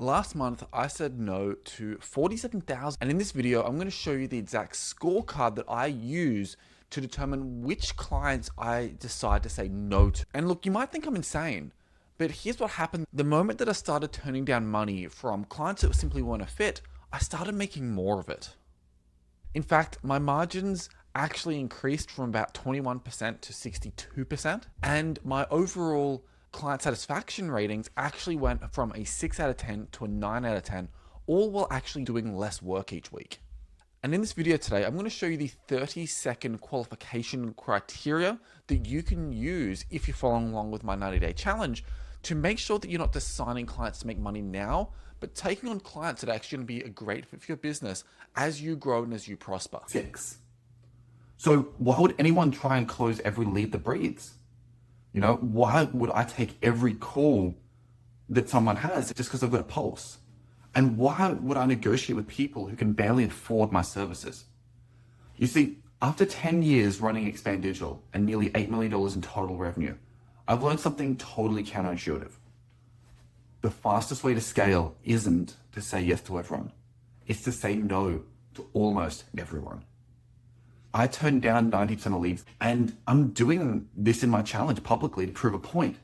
Last month, I said no to 47,000. And in this video, I'm going to show you the exact scorecard that I use to determine which clients I decide to say no to. And look, you might think I'm insane, but here's what happened. The moment that I started turning down money from clients that simply weren't a fit, I started making more of it. In fact, my margins actually increased from about 21% to 62%. And my overall client satisfaction ratings actually went from a 6 out of 10 to a 9 out of 10, all while actually doing less work each week. And in this video today, I'm going to show you the 30-second qualification criteria that you can use if you're following along with my 90-day challenge to make sure that you're not just signing clients to make money now, but taking on clients that are actually going to be a great fit for your business as you grow and as you prosper. 6. So why would anyone try and close every lead that breathes? You know, why would I take every call that someone has just because I've got a pulse? And why would I negotiate with people who can barely afford my services? You see, after 10 years running Expand Digital and nearly $8 million in total revenue, I've learned something totally counterintuitive. The fastest way to scale isn't to say yes to everyone. It's to say no to almost everyone. I turned down 90% of leads, and I'm doing this in my challenge publicly to prove a point.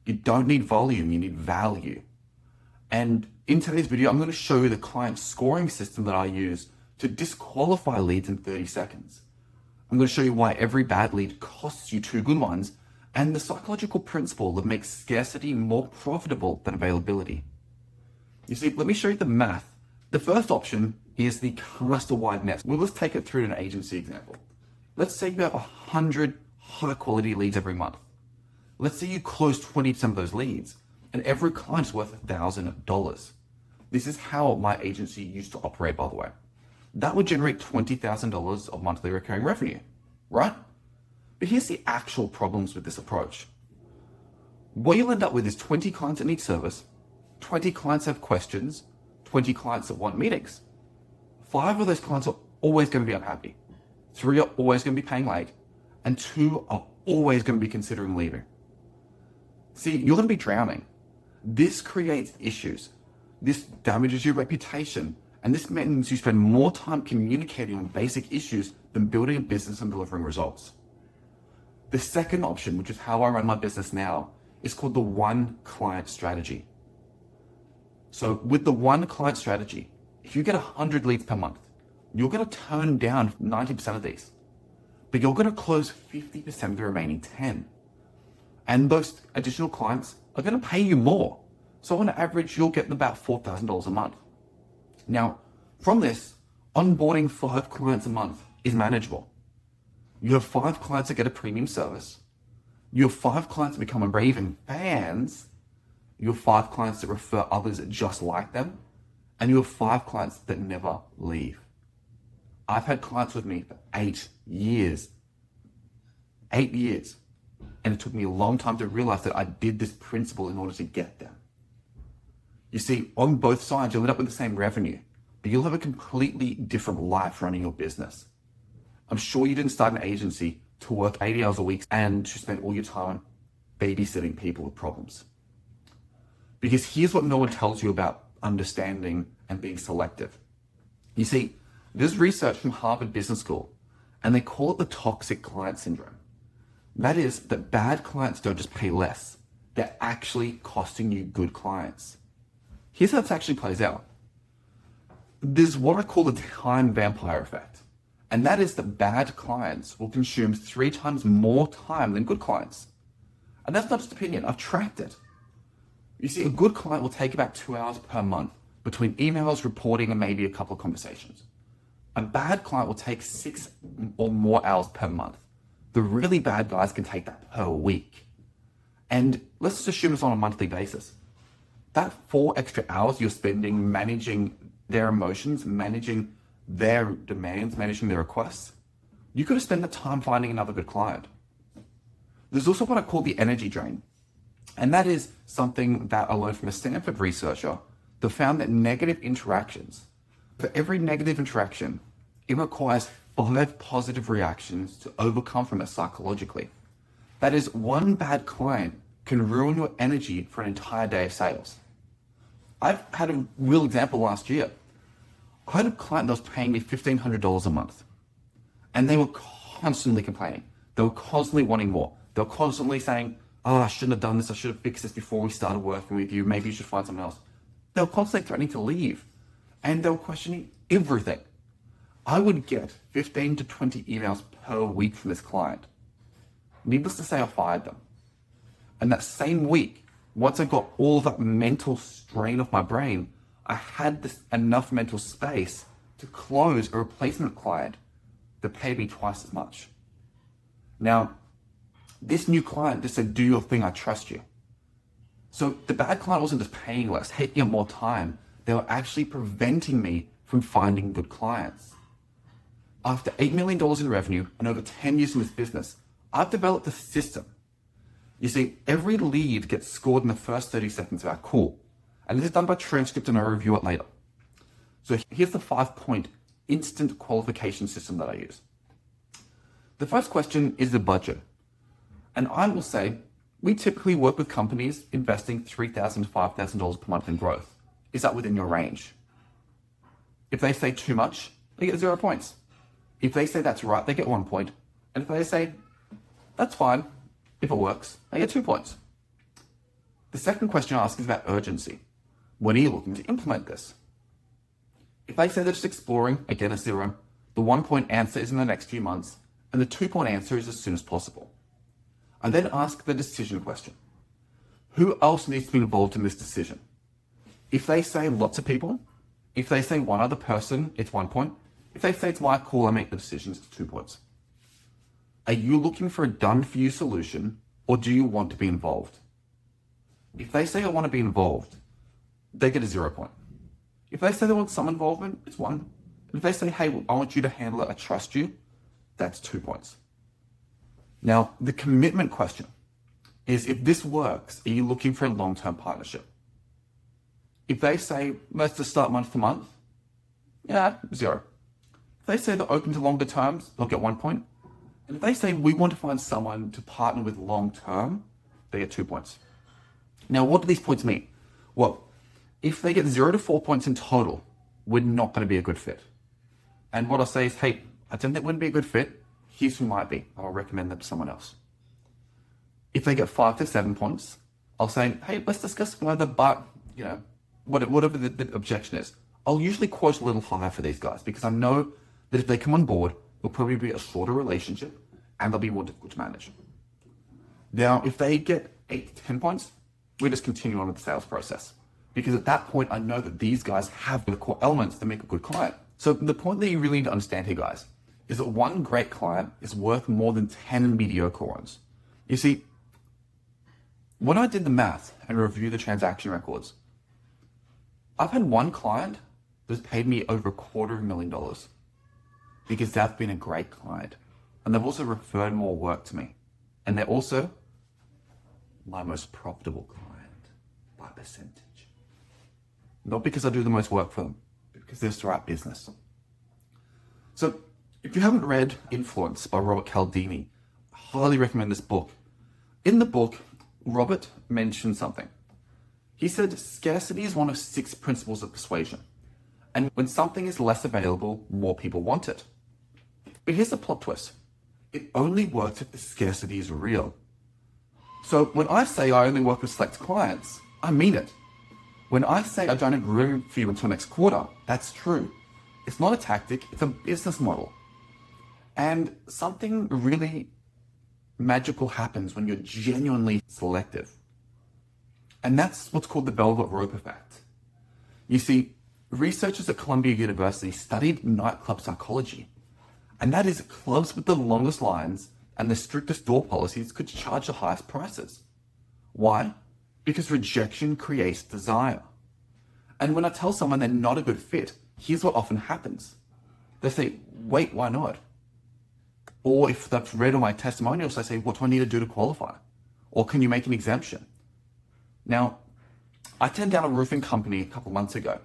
You don't need volume, you need value. And in today's video, I'm going to show you the client scoring system that I use to disqualify leads in 30 seconds. I'm going to show you why every bad lead costs you 2 good ones, and the psychological principle that makes scarcity more profitable than availability. You see, let me show you the math. The first option is the cluster-wide net. Well, let's take it through an agency example. Let's say you have 100 high-quality leads every month. Let's say you close 20% of those leads, and every client is worth $1,000. This is how my agency used to operate, by the way. That would generate $20,000 of monthly recurring revenue, right? But here's the actual problems with this approach. What you'll end up with is 20 clients that need service, 20 clients have questions, 20 clients that want meetings. 5 of those clients are always going to be unhappy. 3 are always going to be paying late, and 2 are always going to be considering leaving. See, you're going to be drowning. This creates issues. This damages your reputation, and this means you spend more time communicating on basic issues than building a business and delivering results. The second option, which is how I run my business now, is called the one client strategy. So with the one client strategy, if you get 100 leads per month, you're going to turn down 90% of these, but you're going to close 50% of the remaining 10. And those additional clients are going to pay you more. So on average, you'll get about $4,000 a month. Now, from this, onboarding 5 clients a month is manageable. You have 5 clients that get a premium service. You have 5 clients that become raving fans. You have 5 clients that refer others just like them. And you have 5 clients that never leave. I've had clients with me for 8 years. 8 years. And it took me a long time to realize that I did this principle in order to get them. You see, on both sides, you'll end up with the same revenue, but you'll have a completely different life running your business. I'm sure you didn't start an agency to work 80 hours a week and to spend all your time babysitting people with problems. Because here's what no one tells you about understanding and being selective. You see, there's research from Harvard Business School, and they call it the toxic client syndrome. That is that bad clients don't just pay less, they're actually costing you good clients. Here's how this actually plays out. There's what I call the time vampire effect. And that is that bad clients will consume 3 times more time than good clients. And that's not just opinion, I've tracked it. You see, a good client will take about 2 hours per month between emails, reporting, and maybe a couple of conversations. A bad client will take 6 or more hours per month. The really bad guys can take that per week. And let's just assume it's on a monthly basis. That 4 extra hours you're spending managing their emotions, managing their demands, managing their requests, you could have spent the time finding another good client. There's also what I call the energy drain. And that is something that I learned from a Stanford researcher that found that negative interactions, for every negative interaction, it requires 5 positive reactions to overcome from it psychologically. That is, one bad client can ruin your energy for an entire day of sales. I've had a real example last year. I had a client that was paying me $1,500 a month, and they were constantly complaining. They were constantly wanting more. They were constantly saying, oh, I shouldn't have done this. I should have fixed this before we started working with you. Maybe you should find someone else. They were constantly threatening to leave, and they were questioning everything. I would get 15 to 20 emails per week from this client. Needless to say, I fired them. And that same week, once I got all of that mental strain off my brain, I had this enough mental space to close a replacement client that paid me twice as much. Now, this new client just said, do your thing, I trust you. So the bad client wasn't just paying less, taking up more time. They were actually preventing me from finding good clients. After $8 million in revenue and over 10 years in this business, I've developed a system. You see, every lead gets scored in the first 30 seconds of our call. And this is done by transcript and I'll review it later. So here's the 5-point instant qualification system that I use. The first question is the budget. And I will say, we typically work with companies investing $3,000 to $5,000 per month in growth. Is that within your range? If they say too much, they get 0 points. If they say that's right, they get 1 point. And if they say, that's fine, if it works, they get 2 points. The second question I ask is about urgency. When are you looking to implement this? If they say they're just exploring, again a 0, the 1 point answer is in the next few months, and the 2 point answer is as soon as possible. I then ask the decision question. Who else needs to be involved in this decision? If they say lots of people, if they say one other person, it's 1 point. If they say it's my call, I make the decisions, it's 2 points. Are you looking for a done-for-you solution, or do you want to be involved? If they say I want to be involved, they get a 0 point. If they say they want some involvement, it's 1. And if they say, hey, I want you to handle it, I trust you, that's 2 points. Now, the commitment question is, if this works, are you looking for a long-term partnership? If they say, let's just start month to month, yeah, 0. If they say they're open to longer terms, they'll get 1 point. And if they say we want to find someone to partner with long-term, they get 2 points. Now, what do these points mean? Well, if they get 0 to 4 points in total, we're not going to be a good fit. And what I'll say is, hey, I think that wouldn't be a good fit. Here's who might be. I'll recommend them to someone else. If they get 5 to 7 points, I'll say, hey, let's discuss whether, but, whatever the objection is. I'll usually quote a little higher for these guys because I know that if they come on board, it'll probably be a shorter relationship and they'll be more difficult to manage. Now, if they get 8 to 10 points, we just continue on with the sales process. Because at that point, I know that these guys have the core elements to make a good client. So the point that you really need to understand here, guys, is that one great client is worth more than 10 mediocre ones. You see, when I did the math and reviewed the transaction records, I've had one client that's paid me over $250,000 because they've been a great client. And they've also referred more work to me. And they're also my most profitable client by percentage. Not because I do the most work for them, but because they're the right business. So if you haven't read Influence by Robert Cialdini, I highly recommend this book. In the book, Robert mentioned something. He said scarcity is one of 6 principles of persuasion. And when something is less available, more people want it. But here's the plot twist. It only works if the scarcity is real. So when I say I only work with select clients, I mean it. When I say I don't have room for you until next quarter, that's true. It's not a tactic, it's a business model. And something really magical happens when you're genuinely selective. And that's what's called the velvet rope effect. You see, researchers at Columbia University studied nightclub psychology. And that is clubs with the longest lines and the strictest door policies could charge the highest prices. Why? Because rejection creates desire. And when I tell someone they're not a good fit, here's what often happens. They say, wait, why not? Or if they've read all my testimonials, they say, what do I need to do to qualify? Or can you make an exemption? Now, I turned down a roofing company a couple months ago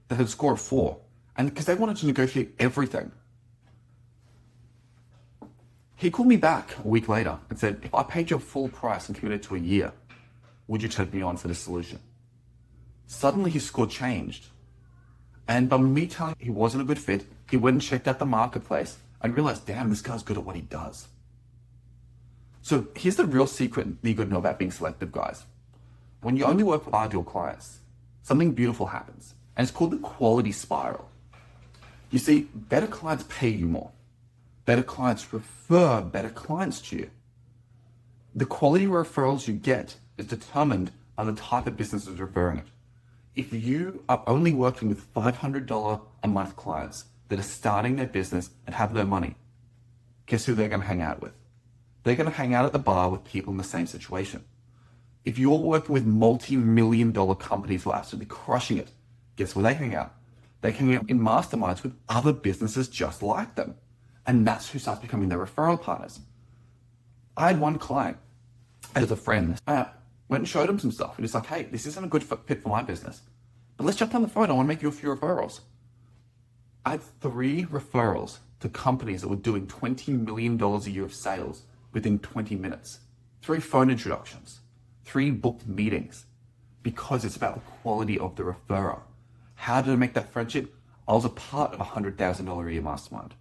that had a score of 4. And because they wanted to negotiate everything. He called me back a week later and said, if I paid you full price and committed to a year, would you take me on for this solution? Suddenly his score changed. And by me telling him he wasn't a good fit, he went and checked out the marketplace and realized, damn, this guy's good at what he does. So here's the real secret that you got to know about being selective, guys. When you only work with ideal clients, something beautiful happens, and it's called the quality spiral. You see, better clients pay you more. Better clients refer better clients to you. The quality referrals you get is determined on the type of business that's referring it. If you are only working with $500 a month clients that are starting their business and have no money, guess who they're going to hang out with? They're going to hang out at the bar with people in the same situation. If you're working with multi-million-dollar companies who are absolutely crushing it, guess where they hang out? They hang out in masterminds with other businesses just like them. And that's who starts becoming their referral partners. I had one client as a friend. I went and showed him some stuff. And he's like, hey, this isn't a good fit for my business, but let's jump on the phone. I want to make you a few referrals. I had 3 referrals to companies that were doing $20 million a year of sales within 20 minutes. 3 phone introductions, 3 booked meetings, because it's about the quality of the referrer. How did I make that friendship? I was a part of a $100,000 a year mastermind.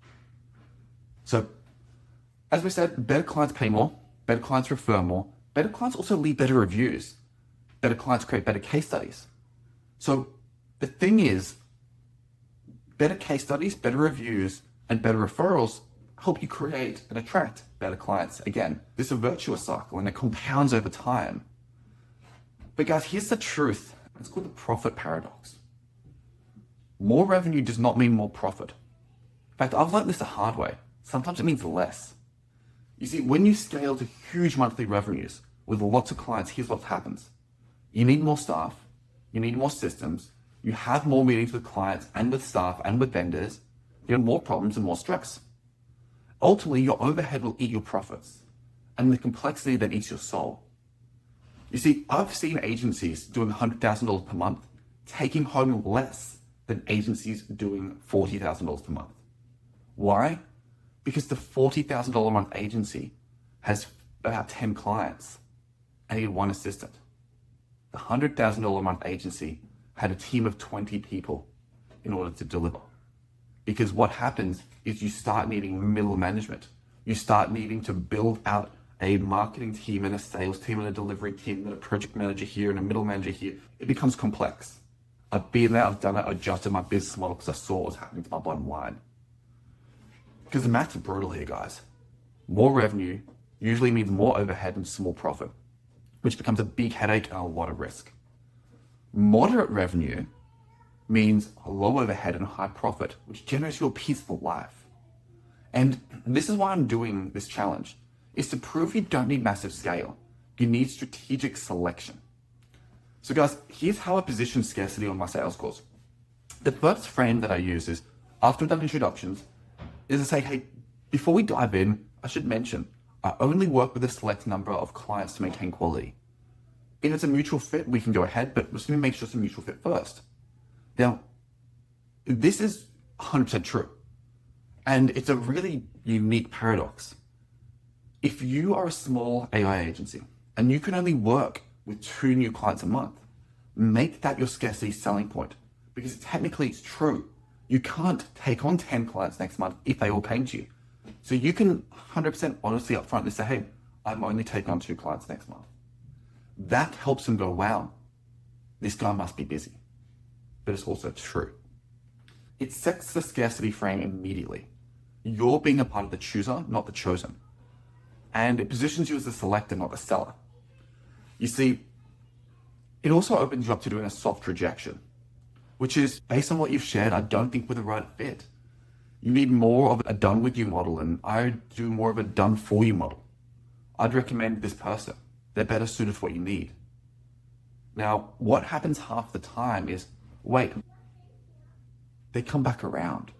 So, as we said, better clients pay more, better clients refer more, better clients also leave better reviews, better clients create better case studies. So the thing is, better case studies, better reviews, and better referrals help you create and attract better clients. Again, this is a virtuous cycle and it compounds over time. But guys, here's the truth. It's called the profit paradox. More revenue does not mean more profit. In fact, I've learned this the hard way. Sometimes it means less. You see, when you scale to huge monthly revenues with lots of clients, here's what happens. You need more staff, you need more systems, you have more meetings with clients and with staff and with vendors, you have more problems and more stress. Ultimately, your overhead will eat your profits, and the complexity then eats your soul. You see, I've seen agencies doing $100,000 per month taking home less than agencies doing $40,000 per month. Why? Because the $40,000 a month agency has about 10 clients and needed 1 assistant. The $100,000 a month agency had a team of 20 people in order to deliver. Because what happens is you start needing middle management. You start needing to build out a marketing team and a sales team and a delivery team and a project manager here and a middle manager here. It becomes complex. I've been there, I've done it, I adjusted my business model because I saw what was happening to my bottom line. Because the maths are brutal here, guys. More revenue usually means more overhead and small profit, which becomes a big headache and a lot of risk. Moderate revenue means a low overhead and high profit, which generates you a peaceful life. And this is why I'm doing this challenge, is to prove you don't need massive scale. You need strategic selection. So guys, here's how I position scarcity on my sales calls. The first frame that I use is, after I've done introductions, is to say, hey, before we dive in, I should mention, I only work with a select number of clients to maintain quality. If it's a mutual fit, we can go ahead, but let's make sure it's a mutual fit first. Now, this is 100% true. And it's a really unique paradox. If you are a small AI agency and you can only work with 2 new clients a month, make that your scarcity selling point, because technically it's true. You can't take on 10 clients next month if they all came to you. So you can 100% honestly upfront say, hey, I'm only taking on 2 clients next month. That helps them go, wow, this guy must be busy. But it's also true. It sets the scarcity frame immediately. You're being a part of the chooser, not the chosen. And it positions you as the selector, not the seller. You see, it also opens you up to doing a soft rejection, which is, based on what you've shared, I don't think we're the right fit. You need more of a done with you model, and I do more of a done for you model. I'd recommend this person. They're better suited for what you need. Now, what happens half the time is, wait, they come back around.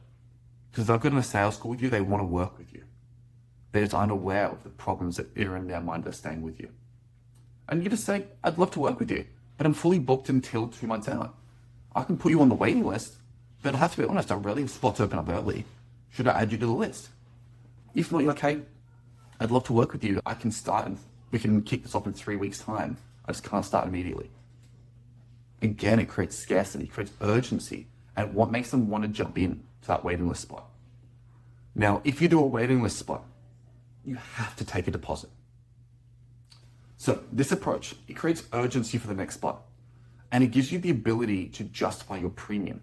Because they've got in a sales call with you, they want to work with you. They're just unaware of the problems that are in their mind that are staying with you. And you just say, I'd love to work with you, but I'm fully booked until 2 months out. I can put you on the waiting list, but I have to be honest, I rarely have spots open up early. Should I add you to the list? If not, you're like, hey, I'd love to work with you. I can start and we can kick this off in 3 weeks' time. I just can't start immediately. Again, it creates scarcity, creates urgency, and what makes them want to jump in to that waiting list spot. Now, if you do a waiting list spot, you have to take a deposit. So this approach, it creates urgency for the next spot, and it gives you the ability to justify your premium.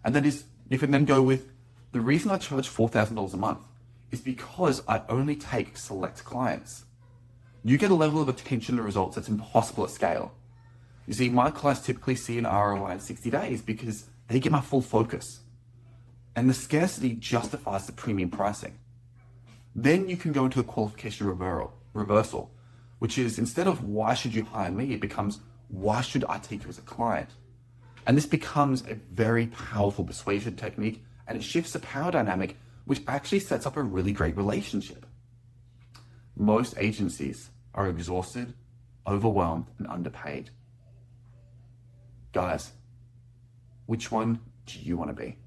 And that is, you can then go with, the reason I charge $4,000 a month is because I only take select clients. You get a level of attention to results that's impossible at scale. You see, my clients typically see an ROI in 60 days because they get my full focus. And the scarcity justifies the premium pricing. Then you can go into a qualification reversal, which is, instead of why should you hire me, it becomes why should I take you as a client? And this becomes a very powerful persuasion technique, and it shifts the power dynamic, which actually sets up a really great relationship. Most agencies are exhausted, overwhelmed, and underpaid. Guys, which one do you want to be?